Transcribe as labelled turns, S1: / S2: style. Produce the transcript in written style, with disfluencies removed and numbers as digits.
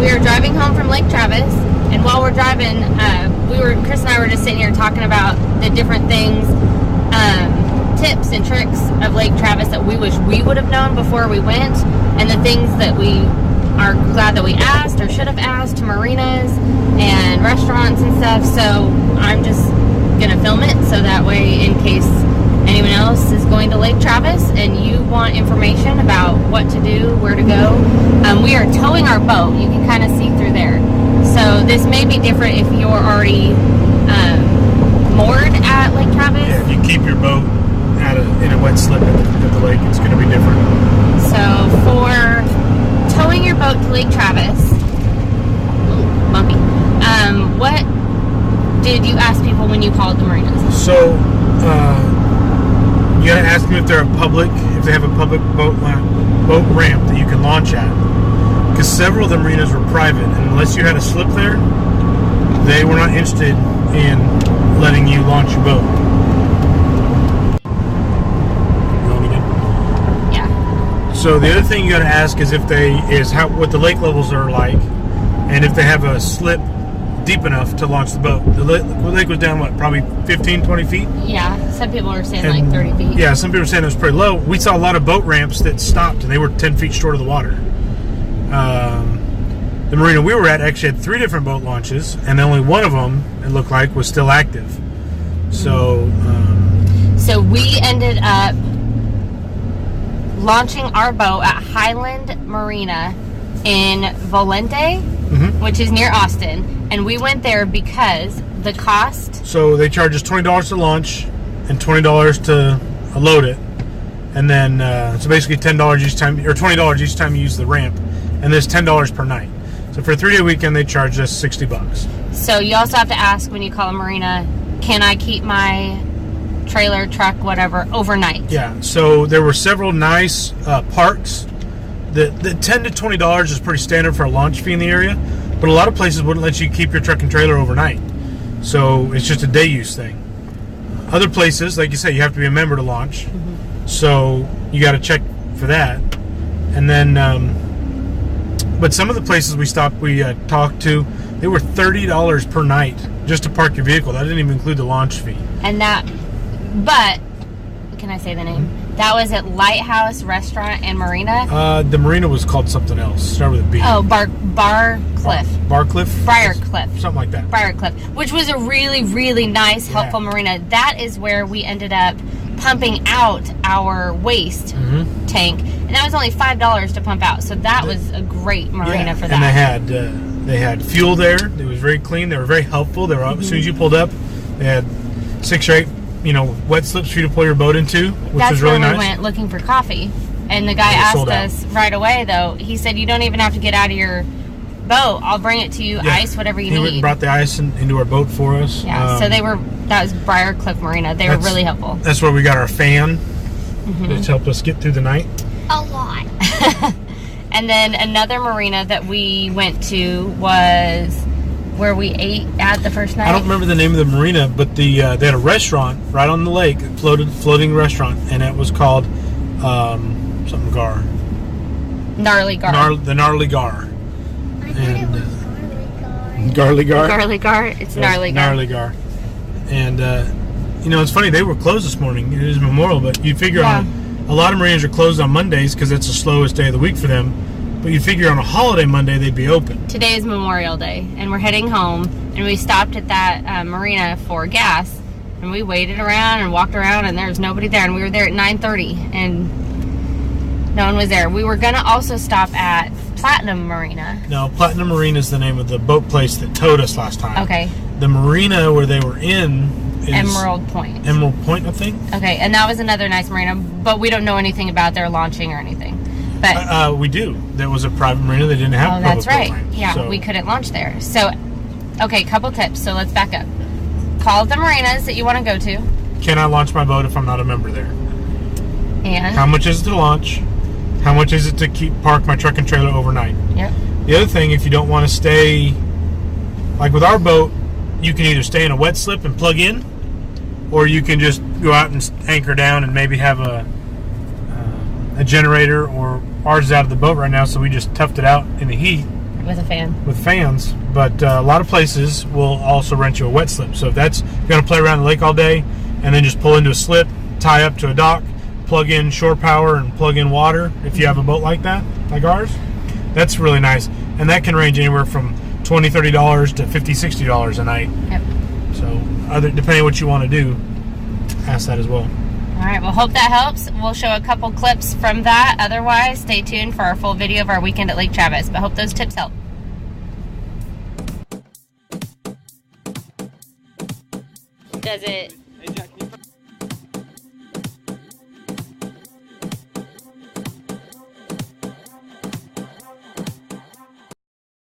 S1: we were driving home from Lake Travis, and while we're driving, Chris and I were just sitting here talking about the different things, tips and tricks of Lake Travis that we wish we would have known before we went, and the things that we are glad that we asked or should have asked to marinas and restaurants and stuff. So I'm just gonna film it so that way, in case anyone else is going to Lake Travis and you want information about what to do, where to go, we are towing our boat. You can kind of see through there. So this may be different if you're already moored at Lake Travis.
S2: Yeah, if you keep your boat in a wet slip at the lake, it's going to be different.
S1: So for towing your boat to Lake Travis, bumpy. What did you ask people when you called the marinas?
S2: So you got to ask them if they're if they have a public boat ramp that you can launch at. Because several of the marinas were private, and unless you had a slip there, they were not interested in letting you launch your boat. Going again?
S1: Yeah.
S2: So the other thing you got to ask is what the lake levels are like, and if they have a slip deep enough to launch the boat. The lake was down, probably 15, 20 feet?
S1: Yeah, some people are saying like 30 feet.
S2: Yeah, some people are saying it was pretty low. We saw a lot of boat ramps that stopped, and they were 10 feet short of the water. The marina we were at actually had 3 different boat launches, and only one of them, it looked like, was still active. So,
S1: so we ended up launching our boat at Highland Marina in Volente, which is near Austin. And we went there because the cost... So
S2: they charge us $20 to launch and $20 to load it. And then, so basically $10 each time, or $20 each time you use the ramp. And there's $10 per night. So for a 3-day weekend, they charge us $60.
S1: So you also have to ask when you call a marina, can I keep my trailer, truck, whatever, overnight?
S2: Yeah, so there were several nice parks. The $10 to $20 is pretty standard for a launch fee in the area. But a lot of places wouldn't let you keep your truck and trailer overnight. So it's just a day use thing. Other places, like you say, you have to be a member to launch. So you got to check for that. And then, but some of the places we talked to, they were $30 per night just to park your vehicle. That didn't even include the launch fee.
S1: And but, can I say the name? That was at Lighthouse Restaurant and Marina.
S2: The marina was called something else. Start with a B.
S1: Oh, Barcliff.
S2: Barcliff?
S1: Briarcliff.
S2: Something like that.
S1: Briarcliff, which was a really, really nice, helpful marina. That is where we ended up pumping out our waste tank, and that was only $5 to pump out. So that was a great marina for that.
S2: And they had fuel there. It was very clean. They were very helpful. They were as soon as you pulled up, they had 6 or 8. Wet slips for you to pull your boat into, which was really nice.
S1: That's where we went looking for coffee. And the guy asked us right away, though, he said, you don't even have to get out of your boat. I'll bring it to you, ice, whatever you need.
S2: He brought the ice into our boat for us.
S1: Yeah, so that was Briarcliff Marina. They were really helpful.
S2: That's where we got our fan, which helped us get through the night.
S1: A lot. And then another marina that we went to was... where we ate at the first night.
S2: I don't remember the name of the marina, but they had a restaurant right on the lake, floating restaurant, and it was called something Gar.
S1: Gnarly Gar.
S2: The Gnarly Gar. And Garly Gar.
S1: Garly Gar. It's Gnarly Gar.
S2: Gnarly Gar. And it's funny, they were closed this morning. It is Memorial, but you figure a lot of marinas are closed on Mondays because it's the slowest day of the week for them. But you figure on a holiday Monday they'd be open. Today
S1: is Memorial Day, and we're heading home, and we stopped at that marina for gas, and we waited around and walked around, and there was nobody there, and we were there at 9:30, and no one was there. We were going to also stop at Platinum Marina.
S2: No, Platinum Marina is the name of the boat place that towed us last time.
S1: Okay.
S2: The marina where they were in is
S1: Emerald Point.
S2: Emerald Point, I think.
S1: Okay, and that was another nice marina, but we don't know anything about their launching or anything. But
S2: we do. There was a private marina. They didn't have public
S1: that's right.
S2: boat ramps,
S1: Yeah, we couldn't launch there. So, okay, couple tips. So let's back up. Call the marinas that you want to go to.
S2: Can I launch my boat if I'm not a member there?
S1: And
S2: how much is it to launch? How much is it to park my truck and trailer overnight?
S1: Yep.
S2: The other thing, if you don't want to stay, like with our boat, you can either stay in a wet slip and plug in, or you can just go out and anchor down and maybe have a generator. Or ours is out of the boat right now, so we just toughed it out in the heat
S1: With a fan.
S2: With fans, but a lot of places will also rent you a wet slip. So if you're going to play around the lake all day and then just pull into a slip, tie up to a dock, plug in shore power and plug in water if you have a boat like that, like ours, that's really nice. And that can range anywhere from $20, $30 to $50, $60 a night.
S1: Yep.
S2: So depending on what you want to do, ask that as well.
S1: All right, well, hope that helps. We'll show a couple clips from that. Otherwise, stay tuned for our full video of our weekend at Lake Travis. But hope those tips help. Does it